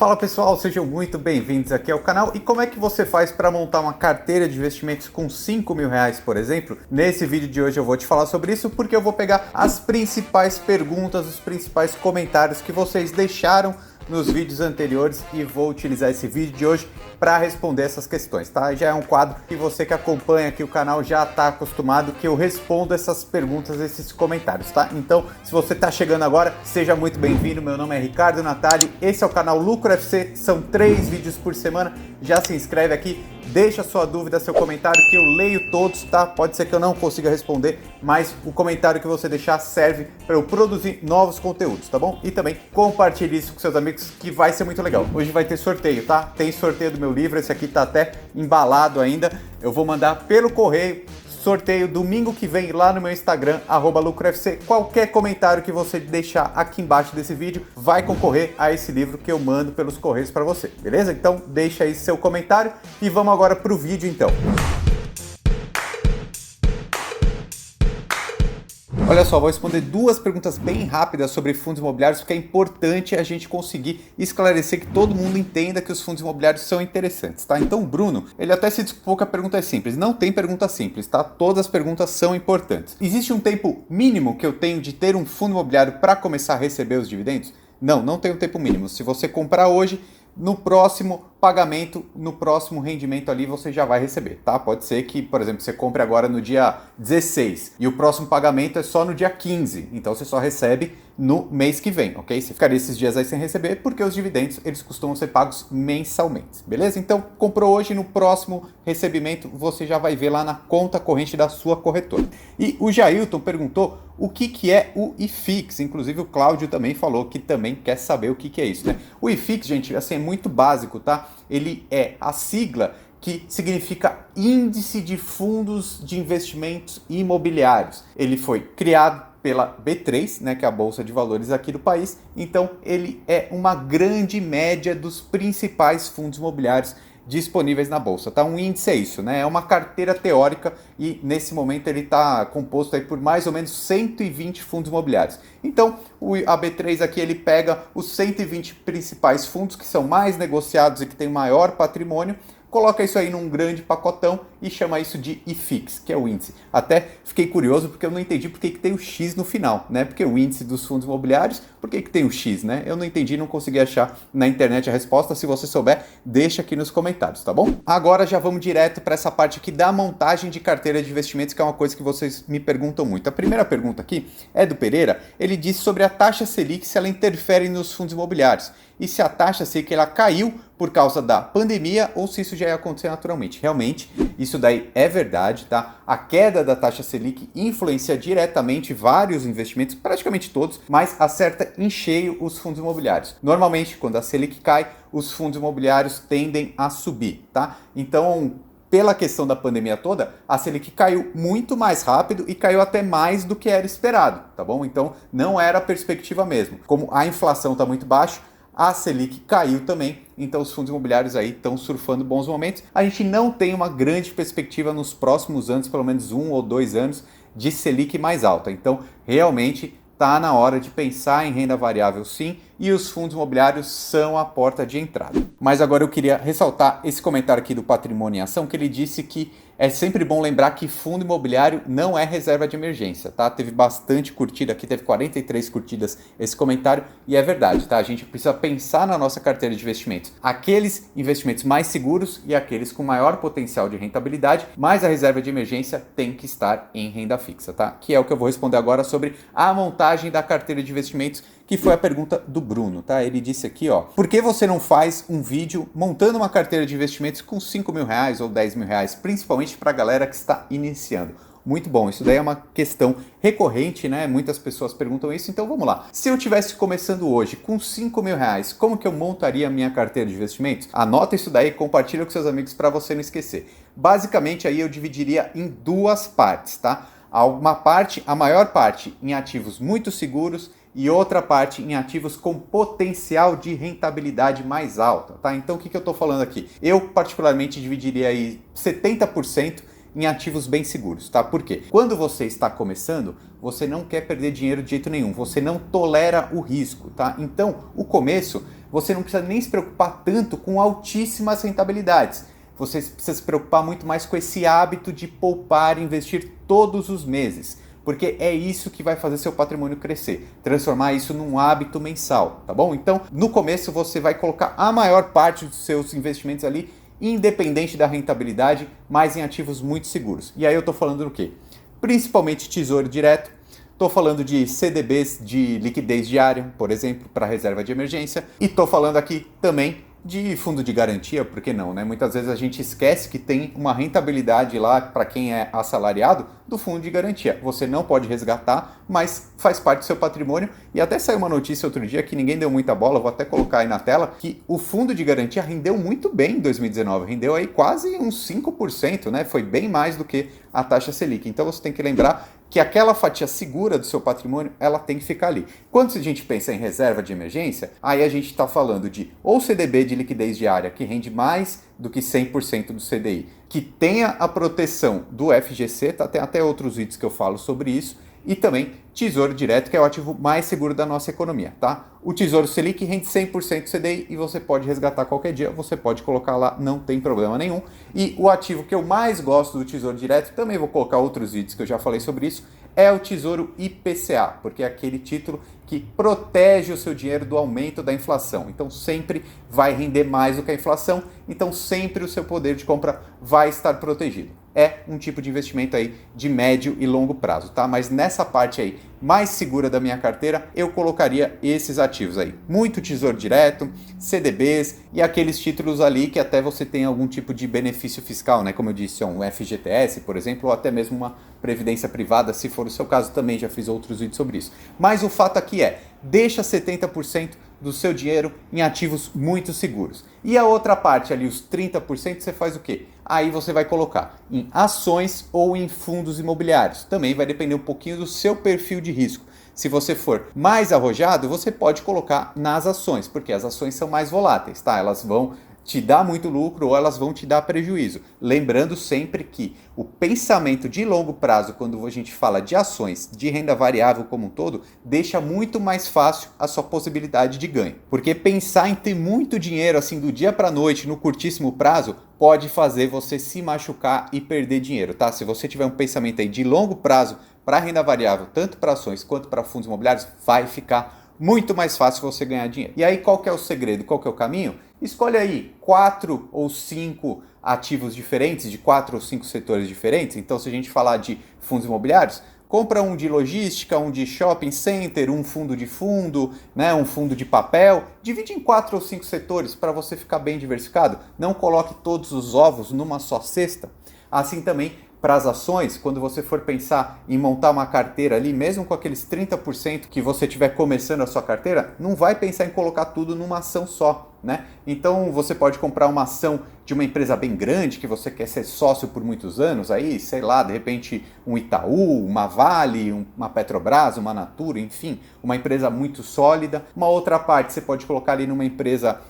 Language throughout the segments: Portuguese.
Fala pessoal, sejam muito bem-vindos aqui ao canal. E como é que você faz para montar uma carteira de investimentos com R$ 5.000, por exemplo? Nesse vídeo de hoje eu vou te falar sobre isso porque eu vou pegar as principais perguntas, os principais comentários que vocês deixaram nos vídeos anteriores e vou utilizar esse vídeo de hoje para responder essas questões, tá? Já é um quadro que você que acompanha aqui o canal já está acostumado que eu respondo essas perguntas, esses comentários, tá? Então, se você está chegando agora, seja muito bem-vindo. Meu nome é Ricardo Natali, esse é o canal Lucro FC, são 3 vídeos por semana. Já se inscreve aqui, deixa sua dúvida, seu comentário que eu leio todos, tá? Pode ser que eu não consiga responder, mas o comentário que você deixar serve para eu produzir novos conteúdos, tá bom? E também compartilhe isso com seus amigos que vai ser muito legal. Hoje vai ter sorteio, tá? Tem sorteio do meu livro, esse aqui tá até embalado ainda. Eu vou mandar pelo correio. Sorteio domingo que vem lá no meu Instagram, @LucroFC. Qualquer comentário que você deixar aqui embaixo desse vídeo vai concorrer a esse livro que eu mando pelos correios para você, beleza? Então deixa aí seu comentário e vamos agora pro vídeo então. Olha só, vou responder duas perguntas bem rápidas sobre fundos imobiliários, porque é importante a gente conseguir esclarecer que todo mundo entenda que os fundos imobiliários são interessantes, tá? Então o Bruno, ele até se desculpou que a pergunta é simples. Não tem pergunta simples, tá? Todas as perguntas são importantes. Existe um tempo mínimo que eu tenho de ter um fundo imobiliário para começar a receber os dividendos? Não, não tem um tempo mínimo. Se você comprar hoje, no próximo pagamento, no próximo rendimento ali você já vai receber, tá? Pode ser que, por exemplo, você compre agora no dia 16 e o próximo pagamento é só no dia 15, então você só recebe no mês que vem, ok? Você ficaria esses dias aí sem receber porque os dividendos, eles costumam ser pagos mensalmente, beleza? Então, comprou hoje, no próximo recebimento você já vai ver lá na conta corrente da sua corretora. E o Jailton perguntou o que é o IFIX, inclusive o Cláudio também falou que também quer saber o que é isso, né? O IFIX, gente, assim, é muito básico, tá? Ele é a sigla que significa Índice de Fundos de Investimentos Imobiliários. Ele foi criado pela B3, né, que é a Bolsa de Valores aqui do país. Então, ele é uma grande média dos principais fundos imobiliários disponíveis na bolsa, tá? Um índice é isso, né? É uma carteira teórica e nesse momento ele está composto aí por mais ou menos 120 fundos imobiliários. Então, a B3 aqui ele pega os 120 principais fundos que são mais negociados e que têm maior patrimônio, coloca isso aí num grande pacotão e chama isso de IFIX, que é o índice. Até fiquei curioso porque eu não entendi por que tem o X no final, né? Porque o índice dos fundos imobiliários, por que tem o X, né? Eu não entendi, não consegui achar na internet a resposta. Se você souber, deixa aqui nos comentários, tá bom? Agora já vamos direto para essa parte aqui da montagem de carteira de investimentos, que é uma coisa que vocês me perguntam muito. A primeira pergunta aqui é do Pereira. Ele disse sobre a taxa Selic, se ela interfere nos fundos imobiliários e se a taxa Selic ela caiu por causa da pandemia ou se isso já ia acontecer naturalmente. Realmente, isso daí é verdade, tá? A queda da taxa Selic influencia diretamente vários investimentos, praticamente todos, mas acerta em cheio os fundos imobiliários. Normalmente, quando a Selic cai, os fundos imobiliários tendem a subir, tá? Então, pela questão da pandemia toda, a Selic caiu muito mais rápido e caiu até mais do que era esperado, tá bom? Então, não era a perspectiva mesmo. Como a inflação está muito baixa, a Selic caiu também, então os fundos imobiliários aí estão surfando bons momentos. A gente não tem uma grande perspectiva nos próximos anos, pelo menos 1 ou 2 anos, de Selic mais alta. Então, realmente está na hora de pensar em renda variável sim, e os fundos imobiliários são a porta de entrada. Mas agora eu queria ressaltar esse comentário aqui do Patrimônio em Ação, que ele disse que é sempre bom lembrar que fundo imobiliário não é reserva de emergência, tá? Teve bastante curtida aqui, teve 43 curtidas esse comentário e é verdade, tá? A gente precisa pensar na nossa carteira de investimentos. Aqueles investimentos mais seguros e aqueles com maior potencial de rentabilidade, mas a reserva de emergência tem que estar em renda fixa, tá? Que é o que eu vou responder agora sobre a montagem da carteira de investimentos, que foi a pergunta do Bruno, tá? Ele disse aqui, ó, por que você não faz um vídeo montando uma carteira de investimentos com R$ 5.000 ou R$ 10.000, principalmente para a galera que está iniciando? Muito bom, isso daí é uma questão recorrente, né? Muitas pessoas perguntam isso, então vamos lá. Se eu estivesse começando hoje com R$ 5.000, como que eu montaria a minha carteira de investimentos? Anota isso daí, compartilha com seus amigos para você não esquecer. Basicamente aí eu dividiria em duas partes, tá? Uma parte, a maior parte em ativos muito seguros e outra parte em ativos com potencial de rentabilidade mais alta, tá? Então o que eu estou falando aqui? Eu particularmente dividiria aí 70% em ativos bem seguros, tá? Por quê? Quando você está começando, você não quer perder dinheiro de jeito nenhum, você não tolera o risco, tá? Então, o começo, você não precisa nem se preocupar tanto com altíssimas rentabilidades. Você precisa se preocupar muito mais com esse hábito de poupar e investir todos os meses, porque é isso que vai fazer seu patrimônio crescer, transformar isso num hábito mensal, tá bom? Então, no começo você vai colocar a maior parte dos seus investimentos ali, independente da rentabilidade, mas em ativos muito seguros. E aí eu tô falando do quê? Principalmente tesouro direto. Estou falando de CDBs de liquidez diária, por exemplo, para reserva de emergência. E estou falando aqui também de fundo de garantia, por que não, né? Muitas vezes a gente esquece que tem uma rentabilidade lá para quem é assalariado do fundo de garantia. Você não pode resgatar, mas faz parte do seu patrimônio. E até saiu uma notícia outro dia que ninguém deu muita bola, vou até colocar aí na tela, que o fundo de garantia rendeu muito bem em 2019, rendeu aí quase uns 5%, né? Foi bem mais do que a taxa Selic. Então você tem que lembrar que aquela fatia segura do seu patrimônio, ela tem que ficar ali. Quando a gente pensa em reserva de emergência, aí a gente está falando de ou CDB de liquidez diária, que rende mais do que 100% do CDI, que tenha a proteção do FGC, tá? Tem até outros vídeos que eu falo sobre isso, e também Tesouro Direto, que é o ativo mais seguro da nossa economia, tá? O Tesouro Selic rende 100% do CDI e você pode resgatar qualquer dia, você pode colocar lá, não tem problema nenhum. E o ativo que eu mais gosto do Tesouro Direto, também vou colocar outros vídeos que eu já falei sobre isso, é o Tesouro IPCA, porque é aquele título que protege o seu dinheiro do aumento da inflação. Então sempre vai render mais do que a inflação, então sempre o seu poder de compra vai estar protegido. É um tipo de investimento aí de médio e longo prazo, tá? Mas nessa parte aí mais segura da minha carteira, eu colocaria esses ativos aí. Muito Tesouro Direto, CDBs e aqueles títulos ali que até você tem algum tipo de benefício fiscal, né? Como eu disse, um FGTS, por exemplo, ou até mesmo uma previdência privada, se for o seu caso, também já fiz outros vídeos sobre isso. Mas o fato aqui é, deixa 70% do seu dinheiro em ativos muito seguros. E a outra parte ali, os 30%, você faz o quê? Aí você vai colocar em ações ou em fundos imobiliários. Também vai depender um pouquinho do seu perfil de risco. Se você for mais arrojado, você pode colocar nas ações, porque as ações são mais voláteis, tá? Elas vão te dar muito lucro ou elas vão te dar prejuízo. Lembrando sempre que o pensamento de longo prazo, quando a gente fala de ações, de renda variável como um todo, deixa muito mais fácil a sua possibilidade de ganho. Porque pensar em ter muito dinheiro assim do dia para a noite, no curtíssimo prazo, pode fazer você se machucar e perder dinheiro, tá? Se você tiver um pensamento aí de longo prazo para renda variável, tanto para ações quanto para fundos imobiliários, vai ficar muito mais fácil você ganhar dinheiro. E aí qual que é o segredo, qual que é o caminho? Escolhe aí 4 ou 5 ativos diferentes, de 4 ou 5 setores diferentes. Então, se a gente falar de fundos imobiliários, compra um de logística, um de shopping center, um fundo de fundo, né, um fundo de papel. Divide em 4 ou 5 setores para você ficar bem diversificado. Não coloque todos os ovos numa só cesta. Assim também para as ações, quando você for pensar em montar uma carteira ali, mesmo com aqueles 30% que você estiver começando a sua carteira, não vai pensar em colocar tudo numa ação só, né? Então você pode comprar uma ação de uma empresa bem grande que você quer ser sócio por muitos anos, aí, sei lá, de repente um Itaú, uma Vale, uma Petrobras, uma Natura, enfim, uma empresa muito sólida. Uma outra parte você pode colocar ali numa empresa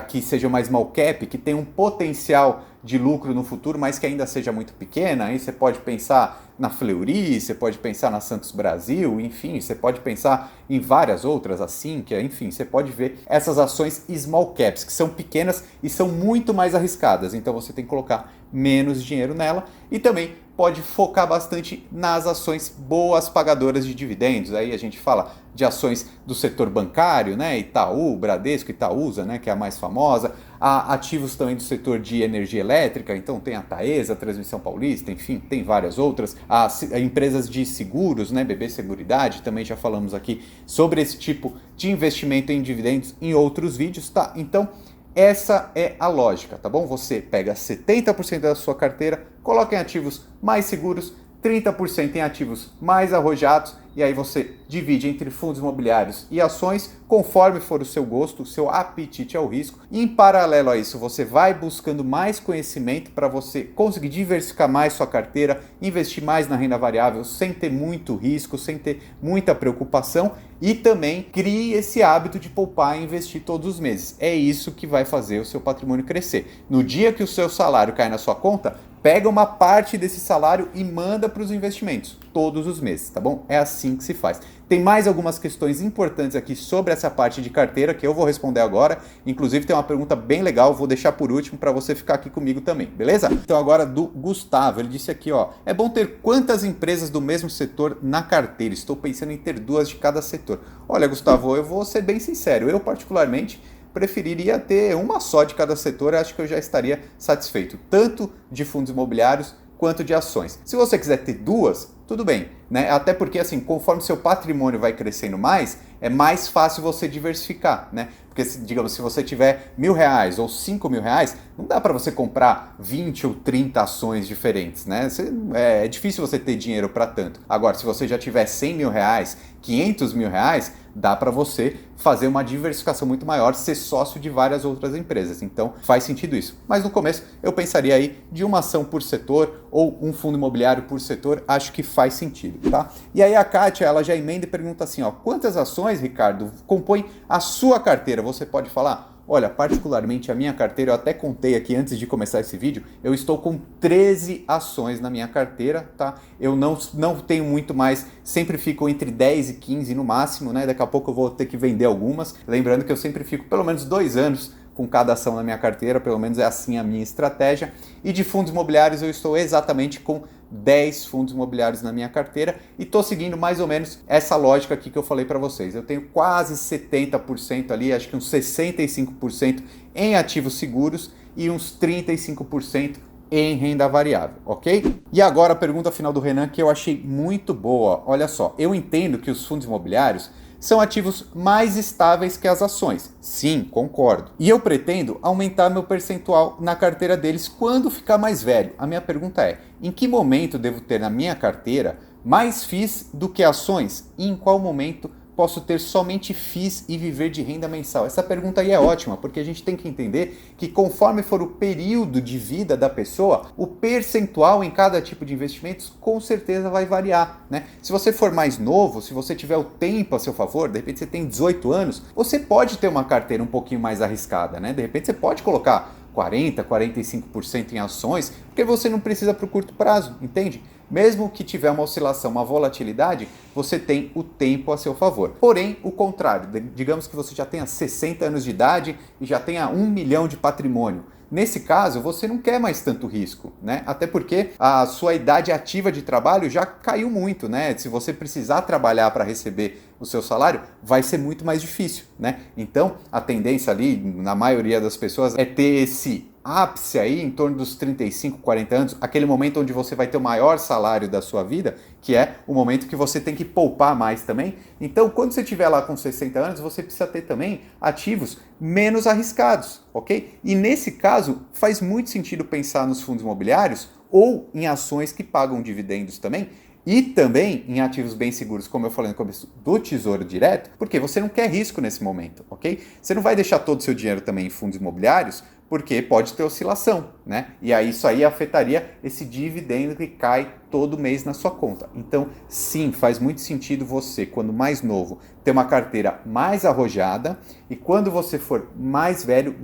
que seja uma small cap, que tem um potencial de lucro no futuro, mas que ainda seja muito pequena. Aí você pode pensar na Fleury, você pode pensar na Santos Brasil, enfim, você pode pensar em várias outras, assim, que enfim, você pode ver essas ações small caps, que são pequenas e são muito mais arriscadas, então você tem que colocar menos dinheiro nela e também pode focar bastante nas ações boas pagadoras de dividendos. Aí a gente fala de ações do setor bancário, né? Itaú, Bradesco, Itaúsa, né? Que é a mais famosa. Há ativos também do setor de energia elétrica, então tem a Taesa, a Transmissão Paulista, enfim, tem várias outras. Há empresas de seguros, né? BB Seguridade, também já falamos aqui sobre esse tipo de investimento em dividendos em outros vídeos, tá? Então, essa é a lógica, tá bom? Você pega 70% da sua carteira, coloca em ativos mais seguros, 30% em ativos mais arrojados e aí você divide entre fundos imobiliários e ações conforme for o seu gosto, o seu apetite ao risco. E em paralelo a isso, você vai buscando mais conhecimento para você conseguir diversificar mais sua carteira, investir mais na renda variável sem ter muito risco, sem ter muita preocupação e também crie esse hábito de poupar e investir todos os meses. É isso que vai fazer o seu patrimônio crescer. No dia que o seu salário cair na sua conta, pega uma parte desse salário e manda para os investimentos todos os meses, tá bom? É assim que se faz. Tem mais algumas questões importantes aqui sobre essa parte de carteira que eu vou responder agora. Inclusive tem uma pergunta bem legal, vou deixar por último para você ficar aqui comigo também, beleza? Então agora do Gustavo, ele disse aqui, ó, é bom ter quantas empresas do mesmo setor na carteira? Estou pensando em ter 2 de cada setor. Olha, Gustavo, eu vou ser bem sincero, eu particularmente preferiria ter uma só de cada setor, acho que eu já estaria satisfeito, tanto de fundos imobiliários quanto de ações. Se você quiser ter 2, tudo bem, né? Até porque assim, conforme seu patrimônio vai crescendo mais, é mais fácil você diversificar, né? Porque, digamos, se você tiver R$1.000 ou R$5.000, não dá para você comprar 20 ou 30 ações diferentes, né? É difícil você ter dinheiro para tanto. Agora, se você já tiver R$100.000, R$500.000, dá para você fazer uma diversificação muito maior, ser sócio de várias outras empresas. Então, faz sentido isso. Mas no começo, eu pensaria aí de uma ação por setor ou um fundo imobiliário por setor, acho que faz sentido, tá? E aí a Kátia, ela já emenda e pergunta assim, ó, quantas ações, Ricardo, compõem a sua carteira? Você pode falar? Olha, particularmente a minha carteira, eu até contei aqui antes de começar esse vídeo, eu estou com 13 ações na minha carteira, tá? Eu não tenho muito mais, sempre fico entre 10 e 15 no máximo, né? Daqui a pouco eu vou ter que vender algumas. Lembrando que eu sempre fico pelo menos 2 anos com cada ação na minha carteira, pelo menos é assim a minha estratégia. E de fundos imobiliários eu estou exatamente com 10 fundos imobiliários na minha carteira e estou seguindo mais ou menos essa lógica aqui que eu falei para vocês. Eu tenho quase 70% ali, acho que uns 65% em ativos seguros e uns 35% em renda variável, ok? E agora a pergunta final do Renan que eu achei muito boa. Olha só, eu entendo que os fundos imobiliários são ativos mais estáveis que as ações. Sim, concordo. E eu pretendo aumentar meu percentual na carteira deles quando ficar mais velho. A minha pergunta é, em que momento devo ter na minha carteira mais FIIs do que ações? E em qual momento posso ter somente FIIs e viver de renda mensal? Essa pergunta aí é ótima, porque a gente tem que entender que conforme for o período de vida da pessoa, o percentual em cada tipo de investimentos com certeza vai variar, né? Se você for mais novo, se você tiver o tempo a seu favor, de repente você tem 18 anos, você pode ter uma carteira um pouquinho mais arriscada, né? De repente você pode colocar 40%, 45% em ações, porque você não precisa para o curto prazo, entende? Mesmo que tiver uma oscilação, uma volatilidade, você tem o tempo a seu favor. Porém, o contrário, digamos que você já tenha 60 anos de idade e já tenha 1 milhão de patrimônio. Nesse caso, você não quer mais tanto risco, né? Até porque a sua idade ativa de trabalho já caiu muito, né? Se você precisar trabalhar para receber o seu salário, vai ser muito mais difícil, né? Então, a tendência ali, na maioria das pessoas, é ter esse ápice aí em torno dos 35, 40 anos, aquele momento onde você vai ter o maior salário da sua vida, que é o momento que você tem que poupar mais também. Então, quando você estiver lá com 60 anos, você precisa ter também ativos menos arriscados, ok? E nesse caso, faz muito sentido pensar nos fundos imobiliários ou em ações que pagam dividendos também, e também em ativos bem seguros, como eu falei no começo, do Tesouro Direto, porque você não quer risco nesse momento, ok? Você não vai deixar todo o seu dinheiro também em fundos imobiliários, porque pode ter oscilação, né? E aí isso aí afetaria esse dividendo que cai todo mês na sua conta. Então, sim, faz muito sentido você, quando mais novo, ter uma carteira mais arrojada, e quando você for mais velho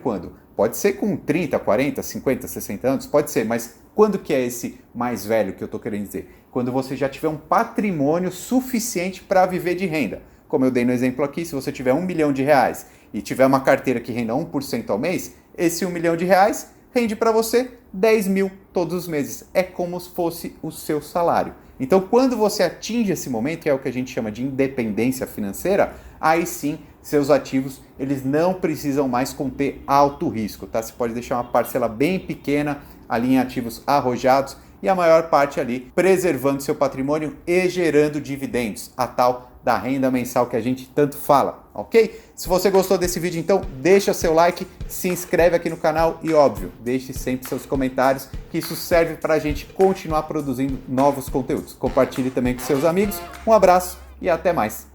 quando? Pode ser com 30, 40, 50, 60 anos, pode ser, mas quando que é esse mais velho que eu estou querendo dizer? Quando você já tiver um patrimônio suficiente para viver de renda. Como eu dei no exemplo aqui, se você tiver R$1 milhão e tiver uma carteira que renda 1% ao mês, esse R$1 milhão rende para você 10 mil todos os meses. É como se fosse o seu salário. Então, quando você atinge esse momento, que é o que a gente chama de independência financeira, aí sim, seus ativos, eles não precisam mais conter alto risco, tá? Você pode deixar uma parcela bem pequena ali em ativos arrojados e a maior parte ali preservando seu patrimônio e gerando dividendos, a tal da renda mensal que a gente tanto fala, ok? Se você gostou desse vídeo, então deixa seu like, se inscreve aqui no canal e, óbvio, deixe sempre seus comentários, que isso serve para a gente continuar produzindo novos conteúdos. Compartilhe também com seus amigos. Um abraço e até mais!